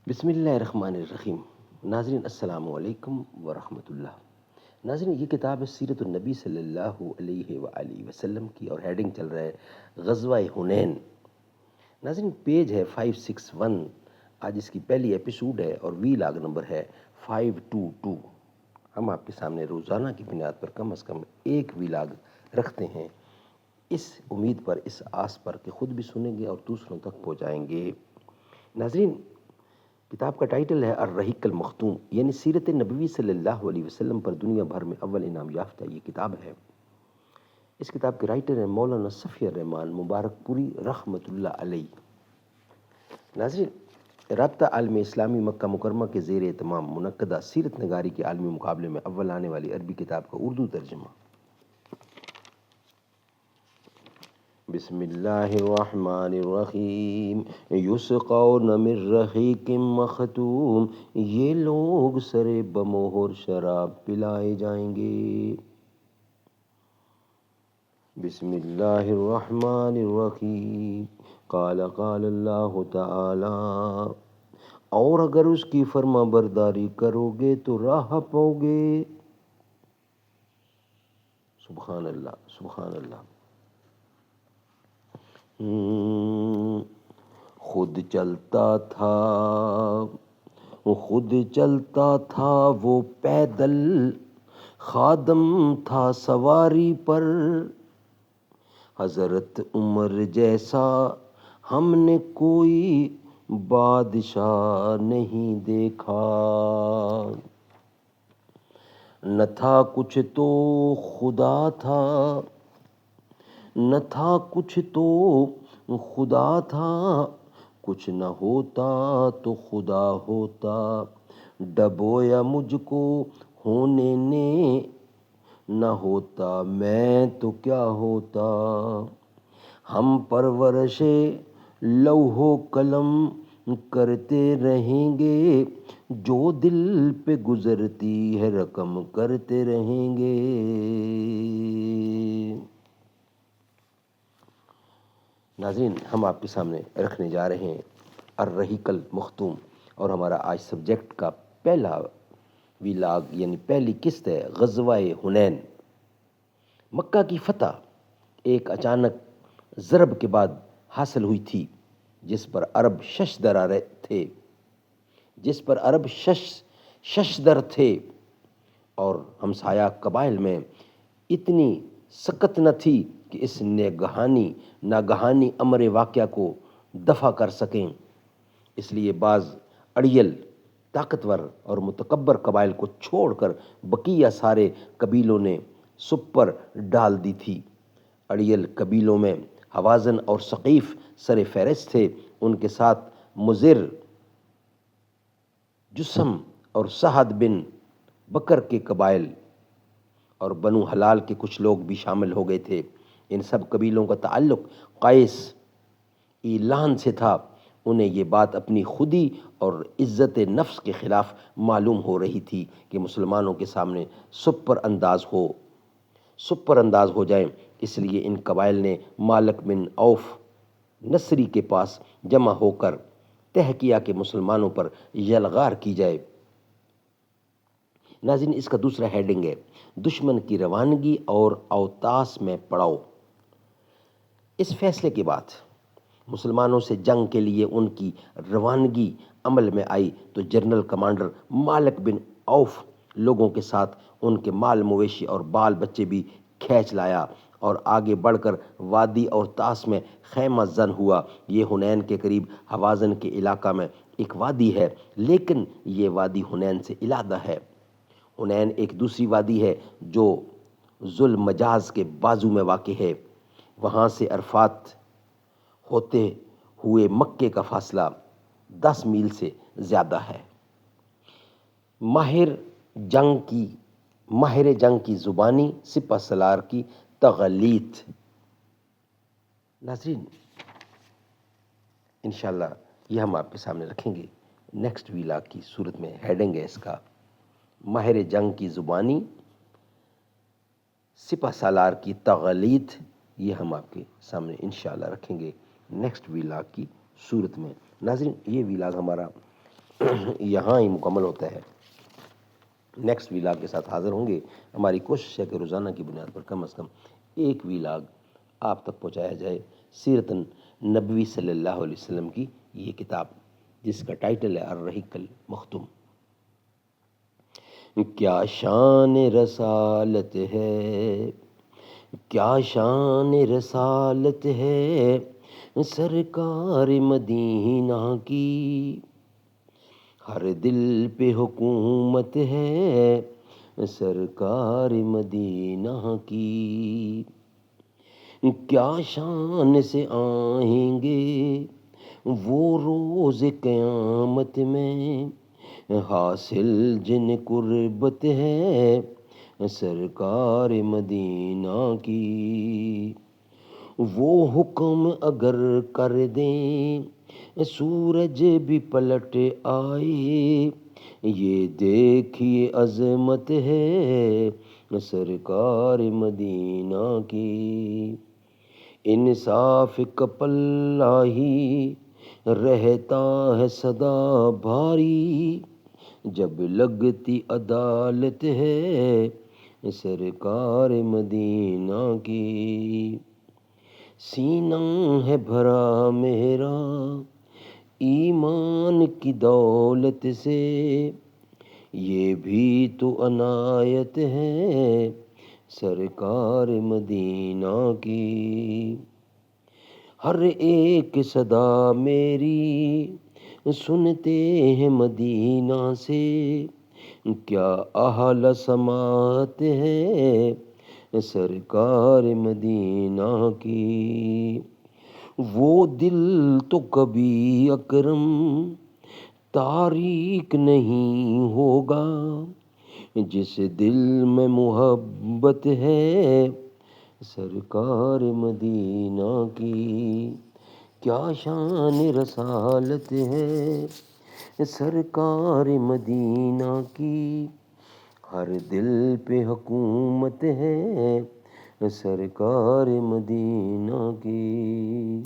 بسم اللہ الرحمن الرحیم۔ ناظرین السلام علیکم ورحمۃ اللہ۔ ناظرین، یہ کتاب ہے سیرت النبی صلی اللہ علیہ وآلہ وسلم کی، اور ہیڈنگ چل رہا ہے غزوہ حنین۔ ناظرین، پیج ہے 561۔ آج اس کی پہلی ایپیسوڈ ہے اور وی لاگ نمبر ہے 522۔ ہم آپ کے سامنے روزانہ کی بنیاد پر کم از کم ایک وی لاگ رکھتے ہیں، اس امید پر، اس آس پر کہ خود بھی سنیں گے اور دوسروں تک پہنچائیں گے۔ ناظرین، کتاب کا ٹائٹل ہے الرحیق المختوم، یعنی سیرت نبوی صلی اللہ علیہ وسلم پر دنیا بھر میں اول انعام یافتہ یہ کتاب ہے۔ اس کتاب کے رائٹر ہیں مولانا صفی الرحمان مبارک پوری رحمۃ اللہ علیہ۔ ناظرین، رابطہ عالم اسلامی مکہ مکرمہ کے زیر اہتمام منعقدہ سیرت نگاری کے عالمی مقابلے میں اول آنے والی عربی کتاب کا اردو ترجمہ۔ بسم اللہ الرحمن الرحیم۔ یسقون من رحیق مختوم، یہ لوگ سر بمہر شراب پلائے جائیں گے۔ بسم اللہ الرحمن الرحیم۔ قال اللہ تعالی، اور اگر اس کی فرما برداری کرو گے تو راہ پاؤ گے۔ سبحان اللہ، سبحان اللہ۔ خود چلتا تھا وہ پیدل، خادم تھا سواری پر، حضرت عمر جیسا ہم نے کوئی بادشاہ نہیں دیکھا، نہ تھا کچھ تو خدا تھا، نہ تھا کچھ تو خدا تھا، کچھ نہ ہوتا تو خدا ہوتا، ڈبویا مجھ کو ہونے نے، نہ ہوتا میں تو کیا ہوتا، ہم پرورش لوح و قلم کرتے رہیں گے، جو دل پہ گزرتی ہے رقم کرتے رہیں گے۔ ناظرین، ہم آپ کے سامنے رکھنے جا رہے ہیں الرحیق المختوم، اور ہمارا آج سبجیکٹ کا پہلا ویلاگ یعنی پہلی قسط ہے غزوہ حنین۔ مکہ کی فتح ایک اچانک ضرب کے بعد حاصل ہوئی تھی، جس پر عرب ششدر تھے اور ہمسایہ قبائل میں اتنی سکت نہ تھی کہ اس ناگہانی امر واقعہ کو دفع کر سکیں۔ اس لیے بعض اڑیل طاقتور اور متکبر قبائل کو چھوڑ کر بقیہ سارے قبیلوں نے سب پر ڈال دی تھی۔ اڑیل قبیلوں میں حوازن اور ثقیف سر فہرست تھے، ان کے ساتھ مضر، جسم اور سعد بن بکر کے قبائل اور بنو حلال کے کچھ لوگ بھی شامل ہو گئے تھے۔ ان سب قبیلوں کا تعلق قیس ایلان سے تھا۔ انہیں یہ بات اپنی خودی اور عزت نفس کے خلاف معلوم ہو رہی تھی کہ مسلمانوں کے سامنے سپر انداز ہو جائیں، اس لیے ان قبائل نے مالک بن عوف نصری کے پاس جمع ہو کر طے کیا کہ مسلمانوں پر یلغار کی جائے۔ ناظرین، اس کا دوسرا ہیڈنگ ہے دشمن کی روانگی اور اوتاس میں پڑاؤ۔ اس فیصلے کے بعد مسلمانوں سے جنگ کے لیے ان کی روانگی عمل میں آئی تو جنرل کمانڈر مالک بن عوف لوگوں کے ساتھ ان کے مال مویشی اور بال بچے بھی کھینچ لایا اور آگے بڑھ کر وادی اور طاس میں خیمہ زن ہوا۔ یہ حنین کے قریب حوازن کے علاقہ میں ایک وادی ہے، لیکن یہ وادی حنین سے علیحدہ ہے۔ حنین ایک دوسری وادی ہے جو ذوالمجاز کے بازو میں واقع ہے۔ وہاں سے عرفات ہوتے ہوئے مکے کا فاصلہ 10 میل سے زیادہ ہے۔ ماہر جنگ کی زبانی، سپہ سالار کی تغلیط۔ ناظرین، انشاءاللہ یہ ہم آپ کے سامنے رکھیں گے نیکسٹ ویلاگ کی صورت میں۔ ہیڈنگ ہے اس کا ماہر جنگ کی زبانی، سپہ سالار کی تغلیط۔ یہ ہم آپ کے سامنے انشاءاللہ رکھیں گے نیکسٹ ویلاگ کی صورت میں۔ ناظرین، یہ ویلاگ ہمارا یہاں ہی مکمل ہوتا ہے۔ نیکسٹ ویلاگ کے ساتھ حاضر ہوں گے۔ ہماری کوشش ہے کہ روزانہ کی بنیاد پر کم از کم ایک ویلاگ آپ تک پہنچایا جائے، سیرت نبوی صلی اللہ علیہ وسلم کی یہ کتاب، جس کا ٹائٹل ہے الرحیق المختوم۔ کیا شان رسالت ہے، کیا شان رسالت ہے سرکار مدینہ کی، ہر دل پہ حکومت ہے سرکار مدینہ کی، کیا شان سے آئیں گے وہ روز قیامت میں، حاصل جن قربت ہے سرکار مدینہ کی، وہ حکم اگر کر دیں سورج بھی پلٹ آئے، یہ دیکھیے عظمت ہے سرکار مدینہ کی، انصاف کا پلہ ہی رہتا ہے سدا بھاری، جب لگتی عدالت ہے سرکار مدینہ کی، سینہ ہے بھرا میرا ایمان کی دولت سے، یہ بھی تو عنایت ہے سرکار مدینہ کی، ہر ایک صدا میری سنتے ہیں مدینہ سے، کیا اعلی سماعت ہے سرکار مدینہ کی، وہ دل تو کبھی اکرم تاریک نہیں ہوگا، جس دل میں محبت ہے سرکار مدینہ کی، کیا شان رسالت ہے سرکار مدینہ کی، ہر دل پہ حکومت ہے سرکار مدینہ کی۔